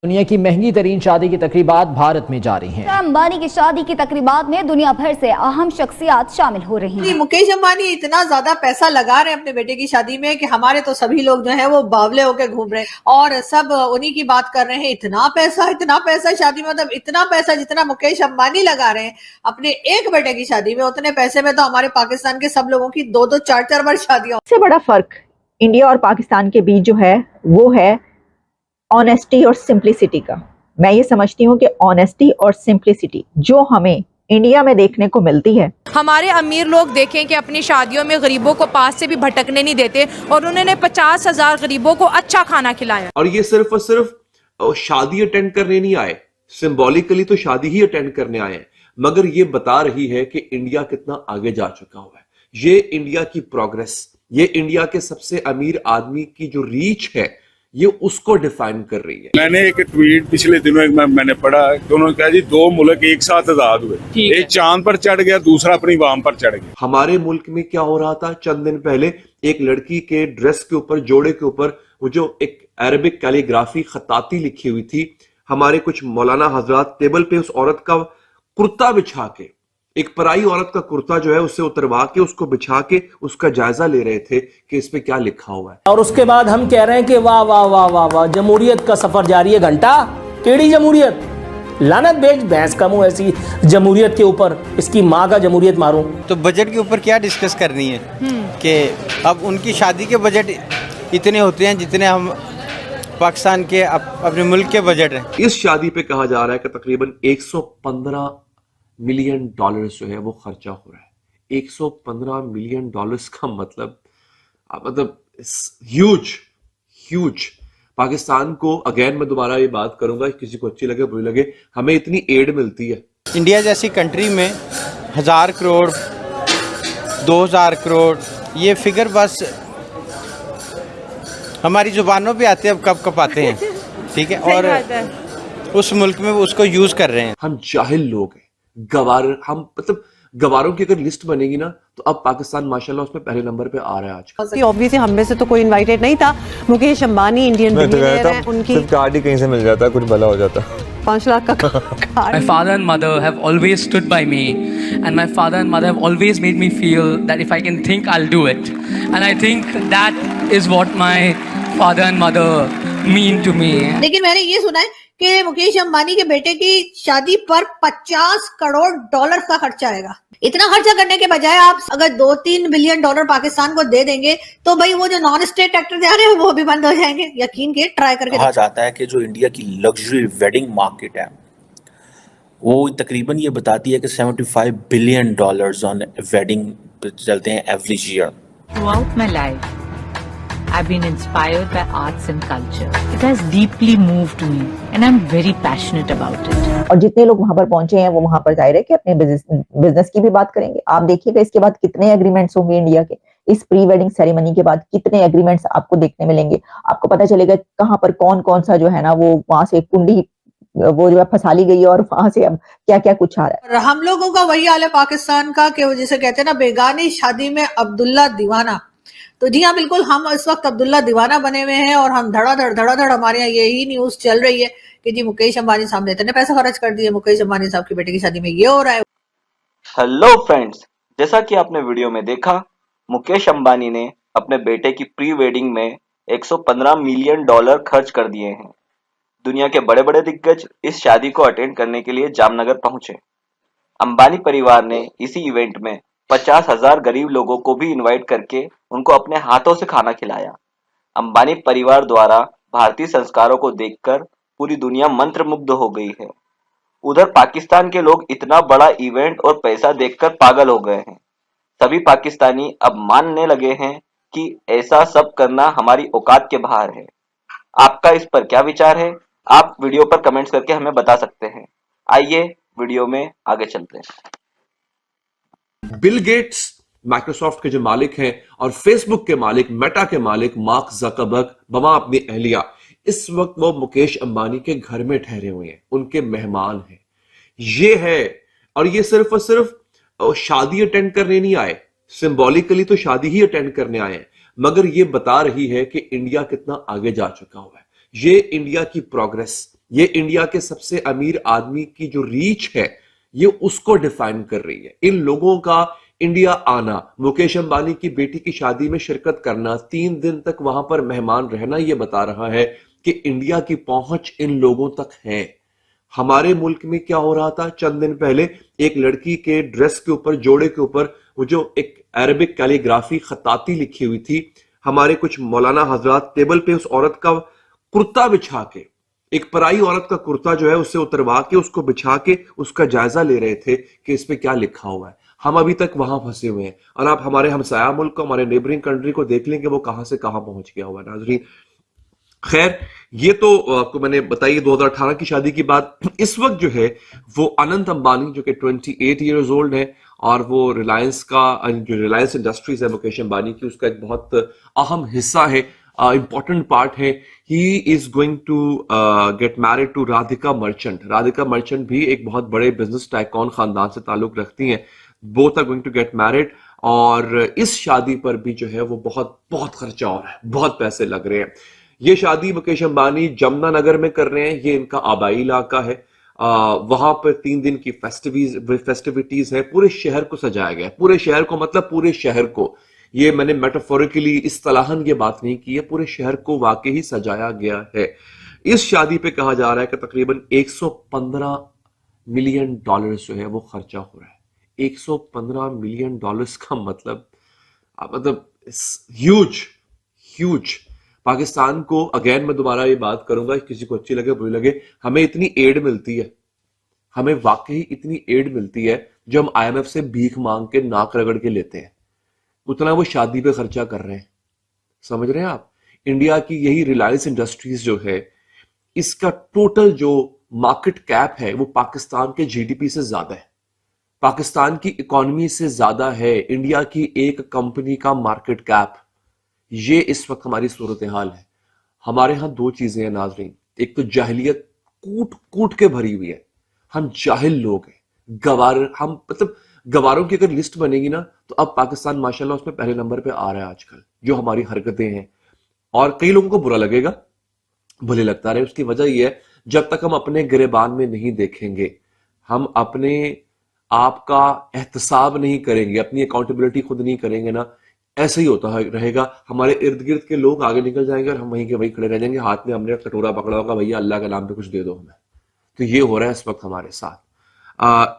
दुनिया की महंगी तरीन शादी की तकरीबात भारत में जारी हैं। अंबानी की शादी की तकरीबात में दुनिया भर से अहम शख्सियात शामिल हो रही हैं। मुकेश अंबानी इतना ज्यादा पैसा लगा रहे हैं अपने बेटे की शादी में कि हमारे तो सभी लोग जो है वो बावले होकर घूम रहे हैं और सब उन्हीं की बात कर रहे हैं। इतना पैसा शादी में, मतलब इतना पैसा जितना मुकेश अंबानी लगा रहे हैं अपने एक बेटे की शादी में, उतने पैसे में तो हमारे पाकिस्तान के सब लोगों की 2-2, 4-4 बार शादियां। सबसे बड़ा फर्क इंडिया और पाकिस्तान के बीच जो है वो है ऑनेस्टी और सिंप्लिसिटी का। मैं ये समझती हूँ कि ऑनेस्टी और सिंप्लिसिटी जो हमें इंडिया में देखने को मिलती है। हमारे अमीर लोग देखें कि अपनी शादियों में गरीबों को पास से भी भटकने नहीं देते और उन्होंने 50,000 गरीबों को अच्छा खाना खिलाया। और ये सिर्फ और सिर्फ शादी अटेंड करने नहीं आए, सिंबॉलिकली तो शादी ही अटेंड करने आए हैं, मगर ये बता रही है कि इंडिया कितना आगे जा चुका हुआ है। ये इंडिया की प्रोग्रेस, ये इंडिया के सबसे अमीर आदमी की जो रीच है ये उसको डिफाइन कर रही है। मैंने एक ट्वीट पिछले दिनों मैंने पढ़ा कि उन्होंने कहा जी 2 मुल्क एक साथ आजाद हुए, एक चांद पर चढ़ गया, दूसरा अपनी वाम पर चढ़ गया। हमारे मुल्क में क्या हो रहा था, चंद दिन पहले एक लड़की के ड्रेस के ऊपर, जोड़े के ऊपर वो जो एक अरबिक कैलीग्राफी खताती लिखी हुई थी, हमारे कुछ मौलाना हजरात टेबल पे उस औरत का कुर्ता बिछा के, एक पराई औरत का कुर्ता जो है उससे उतरवा के उसको बिछा के उसका जायजा ले रहे थे कि इस पे क्या लिखा हुआ है। और उसके बाद हम कह रहे हैं कि वाह वाह वाह वाह वाह, जमहूरियत का सफर जारी है। घंटा केड़ी जमहूरियत, लानत बेच भैंस का मुंह ऐसी जमहूरियत के ऊपर, इसकी माँ का जमहूरियत मारूं। तो बजट के ऊपर क्या डिस्कस करनी है कि अब उनकी शादी के बजट इतने होते हैं जितने हम पाकिस्तान के अपने मुल्क के बजट हैं। इस शादी पे कहा जा रहा है कि तकरीबन 115 मिलियन डॉलर्स जो है वो खर्चा हो रहा है। 115 मिलियन डॉलर्स का मतलब ह्यूज। पाकिस्तान को, अगेन मैं दोबारा ये बात करूंगा, किसी को अच्छी लगे बुरी लगे, हमें इतनी एड मिलती है। इंडिया जैसी कंट्री में 1000 करोड़ 2000 करोड़ ये फिगर बस हमारी जुबानों पे आते हैं, अब कब कब आते हैं, ठीक है, और उस मुल्क में उसको यूज कर रहे हैं। हम जाहिल लोग हैं, गवार, हम मतलब गवारों की अगर लिस्ट बनेगी ना तो अब पाकिस्तान माशाल्लाह उसमें पहले नंबर पे आ रहा है आज। ऑब्वियसली हम में से तो कोई इनवाइटेड नहीं था। मुकेश अंबानी इंडियन बिलियनेयर हैं, उनकी कार्ड ही कहीं से मिल जाता, कुछ भला हो जाता। 5 लाख का card. My father and mother have always stood by me, and my father and mother have always made me feel that if I can think, I'll do it. And I think that is what my father and mother mean to me. लेकिन मैंने ये सुना है कि मुकेश अंबानी के बेटे की शादी पर 50 करोड़ डॉलर का खर्चा आएगा। इतना खर्चा करने के बजाय आप अगर 2-3 बिलियन डॉलर पाकिस्तान को दे देंगे तो भाई वो जो नॉन स्टेट एक्टर जा रहे हैं वो भी बंद हो जाएंगे। यकीन के ट्राई करके कहा जाता है कि जो इंडिया की लग्जरी वेडिंग मार्केट है वो तकरीबन ये बताती है कि 75 बिलियन डॉलर्स ऑन वेडिंग चलते हैं average year. Throughout my life, I've been inspired by arts and culture. It has deeply moved me and I'm very passionate about it. और जितने लोग वहां पर पहुंचे हैं वो वहां पर जाहिर है कि अपने बिजनेस की भी बात करेंगे। आप देखिएगा इसके बाद कितने एग्रीमेंट्स होंगे इंडिया के, इस प्री वेडिंग सेरेमनी के बाद कितने एग्रीमेंट्स आपको देखने मिलेंगे। आपको पता चलेगा कहाँ पर कौन कौन सा जो है ना वो वहां से कुंडी वो जो है फंसा ली गई है और वहां से अब क्या क्या कुछ आ रहा है। हम लोगों का वही हाल है पाकिस्तान का कि वो जिसे कहते हैं ना बेगानी शादी में अब्दुल्ला दीवाना। तो जी हाँ, बिल्कुल हम इस वक्त अब्दुल्ला दीवाना बने हुए हैं और हम धड़ाधड़ हमारे यहाँ यही न्यूज चल रही है कि जी मुकेश अंबानी साहब ने इतने पैसे खर्च कर दिए, मुकेश अंबानी साहब की बेटे की शादी में ये हो रहा है। हेलो फ्रेंड्स, जैसा कि आपने वीडियो में देखा, मुकेश अंबानी ने अपने बेटे की प्री वेडिंग में 115 मिलियन डॉलर खर्च कर दिए हैं। दुनिया के बड़े बड़े दिग्गज इस शादी को अटेंड करने के लिए जामनगर पहुंचे। अंबानी परिवार ने इसी इवेंट में 50,000 गरीब लोगों को भी इनवाइट करके उनको अपने हाथों से खाना खिलाया। अंबानी परिवार द्वारा भारतीय संस्कारों को देखकर पूरी दुनिया मंत्रमुग्ध हो गई है। उधर पाकिस्तान के लोग इतना बड़ा इवेंट और पैसा देखकर पागल हो गए हैं। सभी पाकिस्तानी अब मानने लगे हैं कि ऐसा सब करना हमारी औकात के बाहर है। आपका इस पर क्या विचार है? आप वीडियो पर कमेंट्स करके हमें बता सकते हैं। आइए वीडियो में आगे चलते हैं। बिल गेट्स माइक्रोसॉफ्ट के जो मालिक हैं और फेसबुक के मालिक, मेटा के मालिक मार्क ज़करबर्ग बमा अपनी अहलिया, इस वक्त वो मुकेश अंबानी के घर में ठहरे हुए हैं, उनके मेहमान हैं। ये है, और ये सिर्फ और सिर्फ शादी अटेंड करने नहीं आए, सिंबॉलिकली तो शादी ही अटेंड करने आए हैं, मगर ये बता रही है कि इंडिया कितना आगे जा चुका हुआ है। ये इंडिया की प्रोग्रेस, ये इंडिया के सबसे अमीर आदमी की जो रीच है ये उसको डिफाइन कर रही है। इन लोगों का इंडिया आना, मुकेश अंबानी की बेटी की शादी में शिरकत करना, 3 दिन तक वहां पर मेहमान रहना, ये बता रहा है कि इंडिया की पहुंच इन लोगों तक है। हमारे मुल्क में क्या हो रहा था चंद दिन पहले, एक लड़की के ड्रेस के ऊपर, जोड़े के ऊपर वो जो एक अरबिक कैलीग्राफी खताती लिखी हुई थी, हमारे कुछ मौलाना हजरात टेबल पे उस औरत का कुर्ता बिछा के, एक पराई औरत का कुर्ता जो है उससे उतरवा के उसको बिछा के उसका जायजा ले रहे थे कि इस पे क्या लिखा हुआ है। हम अभी तक वहां फंसे हुए हैं और आप हमारे हमसाया मुल्क को, हमारे नेबरिंग कंट्री को देख लेंगे वो कहां से कहां पहुंच गया हुआ है नाजरीन। खैर, ये तो आपको मैंने बताई 2018 की शादी की बात। इस वक्त जो है वो अनंत अंबानी जो कि 28 ईयर्स ओल्ड है और वो रिलायंस का, जो रिलायंस इंडस्ट्रीज है मुकेश अंबानी की, उसका एक बहुत अहम हिस्सा है, इंपॉर्टेंट पार्ट है। He is going to get married to Radhika Merchant. Radhika Merchant भी एक बहुत बड़े बिजनेस टाइकॉन खानदान से ताल्लुक रखती हैं। Both are going to get married और इस शादी पर भी जो है वो बहुत बहुत खर्चा हो रहा है, बहुत पैसे लग रहे हैं। ये शादी मुकेश अंबानी जमुनानगर में कर रहे हैं, ये इनका आबाई इलाका है। वहां पर 3 दिन की फेस्टिविटीज है, पूरे शहर को सजाया गया है। पूरे शहर को मतलब पूरे शहर को, ये मैंने मेटाफोरिकली इस्तिलाहन ये बात नहीं की है, पूरे शहर को वाकई ही सजाया गया है। इस शादी पे कहा जा रहा है कि तकरीबन $115 मिलियन जो है वो खर्चा हो रहा है। $115 मिलियन का मतलब ह्यूज। पाकिस्तान को, अगेन मैं दोबारा ये बात करूंगा, किसी को अच्छी लगे बुरी लगे, हमें इतनी एड मिलती है, हमें वाकई इतनी एड मिलती है जो हम IMF से भीख मांग के नाक रगड़ के लेते हैं, उतना वो शादी पे खर्चा कर रहे हैं। समझ रहे हैं आप? इंडिया की यही रिलायंस इंडस्ट्रीज जो है, इसका टोटल जो मार्केट कैप है वो पाकिस्तान के GDP से ज्यादा है, पाकिस्तान की इकोनॉमी से ज्यादा है इंडिया की एक कंपनी का मार्केट कैप। ये इस वक्त हमारी सूरत हाल है। हमारे यहां 2 चीजें हैं नाजरीन, एक तो जाहिलियत कूट कूट के भरी हुई है, हम जाहिल लोग हैं, गवार, हम मतलब गवारों की अगर लिस्ट बनेगी ना तो अब पाकिस्तान माशाल्लाह उसमें पहले नंबर पे आ रहा है आजकल, जो हमारी हरकतें हैं। और कई लोगों को बुरा लगेगा, भले लगता रहे, उसकी वजह यह है जब तक हम अपने गिरेबान में नहीं देखेंगे, हम अपने आप का एहतसाब नहीं करेंगे, अपनी अकाउंटेबिलिटी खुद नहीं करेंगे ना, ऐसे ही होता रहेगा। हमारे इर्द गिर्द के लोग आगे निकल जाएंगे और हम वहीं के वहीं खड़े रह जाएंगे, हाथ में हमने कटोरा पकड़ा होगा, भैया अल्लाह के नाम पे कुछ दे दो हमें। तो ये हो रहा है इस वक्त हमारे साथ।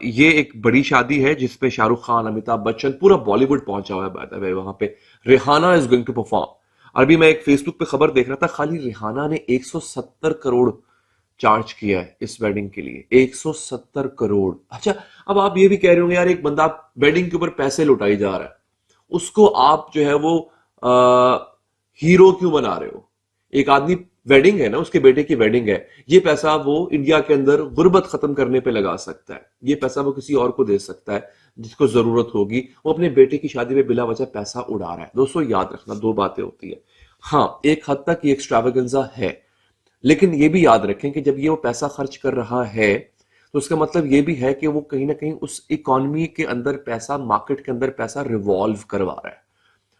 ये एक बड़ी शादी है जिसपे शाहरुख खान, अमिताभ बच्चन, पूरा बॉलीवुड पहुंचा हुआ है। बाय द वे वहां पे Rihanna is going to perform. अभी मैं एक फेसबुक पे खबर देख रहा था, खाली रिहाना ने 170 करोड़ चार्ज किया है इस वेडिंग के लिए, 170 करोड़। अच्छा, अब आप ये भी कह रहे होंगे यार एक बंदा वेडिंग के ऊपर पैसे लुटाई जा रहा है, उसको आप जो है वो हीरो क्यों बना रहे हो? एक आदमी, वेडिंग है ना, उसके बेटे की वेडिंग है, ये पैसा वो इंडिया के अंदर गुर्बत खत्म करने पे लगा सकता है, ये पैसा वो किसी और को दे सकता है जिसको जरूरत होगी। वो अपने बेटे की शादी में बिला वजह पैसा उड़ा रहा है। दोस्तों याद रखना 2 बातें होती है। हाँ, एक हद तक ये एक्स्ट्रावेगेंजा है, लेकिन ये भी याद रखें कि जब ये वो पैसा खर्च कर रहा है तो उसका मतलब ये भी है कि वो कहीं ना कहीं उस इकोनॉमी के अंदर पैसा, मार्केट के अंदर पैसा रिवॉल्व करवा रहा है,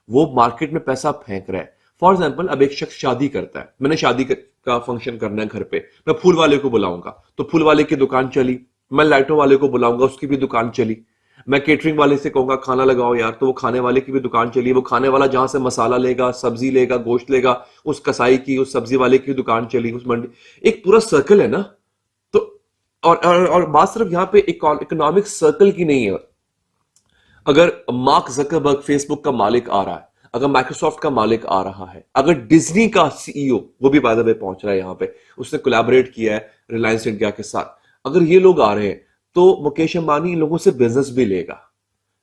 वो मार्केट में पैसा फेंक रहा है। फॉर एग्जाम्पल, अब एक शख्स शादी करता है, मैंने शादी का फंक्शन करना है घर पे, मैं फूल वाले को बुलाऊंगा तो फूल वाले की दुकान चली, मैं लाइटों वाले को बुलाऊंगा उसकी भी दुकान चली, मैं केटरिंग वाले से कहूंगा खाना लगाओ यार, तो वो खाने वाले की भी दुकान चली, वो खाने वाला जहां से मसाला लेगा, सब्जी लेगा, गोश्त लेगा, उस कसाई की, उस सब्जी वाले की दुकान चली, उस मंडी, एक पूरा सर्कल है ना। तो और बात सिर्फ यहाँ पे इकोनॉमिक सर्कल की नहीं है। अगर मार्क ज़करबर्ग फेसबुक का मालिक आ रहा है, अगर माइक्रोसॉफ्ट का मालिक आ रहा है, अगर डिज्नी का CEO, वो भी बाय द वे पहुंच रहा है यहाँ पे, उसने कोलैबोरेट किया है रिलायंस इंडिया के साथ, अगर ये लोग आ रहे हैं तो मुकेश अंबानी इन लोगों से बिजनेस भी लेगा।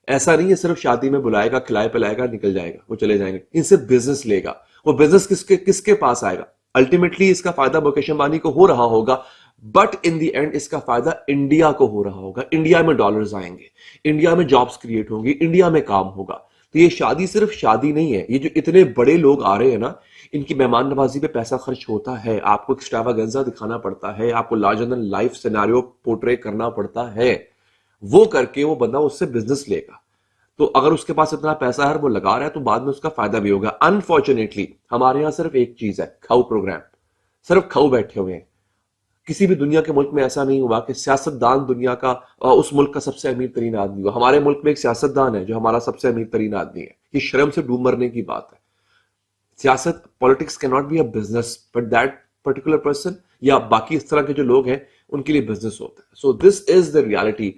ऐसा नहीं है सिर्फ शादी में बुलाएगा, खिलाए पिलाएगा, निकल जाएगा, वो चले जाएंगे, इनसे बिजनेस लेगा। वो बिजनेस किसके पास आएगा? अल्टीमेटली इसका फायदा मुकेश अंबानी को हो रहा होगा, बट इन द एंड इसका फायदा इंडिया को हो रहा होगा। इंडिया में डॉलर्स आएंगे, इंडिया में जॉब्स क्रिएट होंगी, इंडिया में काम होगा। तो ये शादी सिर्फ शादी नहीं है, ये जो इतने बड़े लोग आ रहे हैं ना, इनकी मेहमान नवाजी पे पैसा खर्च होता है, आपको एक्स्ट्रावागेंजा दिखाना पड़ता है, आपको larger than life scenario portray करना पड़ता है, वो करके वो बंदा उससे बिजनेस लेगा। तो अगर उसके पास इतना पैसा है वो लगा रहा है तो बाद में उसका फायदा भी होगा। अनफॉर्चुनेटली हमारे यहां सिर्फ एक चीज है, खाऊ प्रोग्राम, सिर्फ खाऊ बैठे हुए हैं। किसी भी दुनिया के मुल्क में ऐसा नहीं हुआ कि सियासतदान दुनिया का उस मुल्क का सबसे अमीर तरीन आदमी हुआ। हमारे मुल्क में एक सियासतदान है जो हमारा सबसे अमीर तरीन आदमी है। ये शर्म से डूब मरने की बात है। सियासत, politics can not be a business, but that particular person या बाकी इस तरह के जो लोग हैं उनके लिए बिजनेस होता है। So this is the reality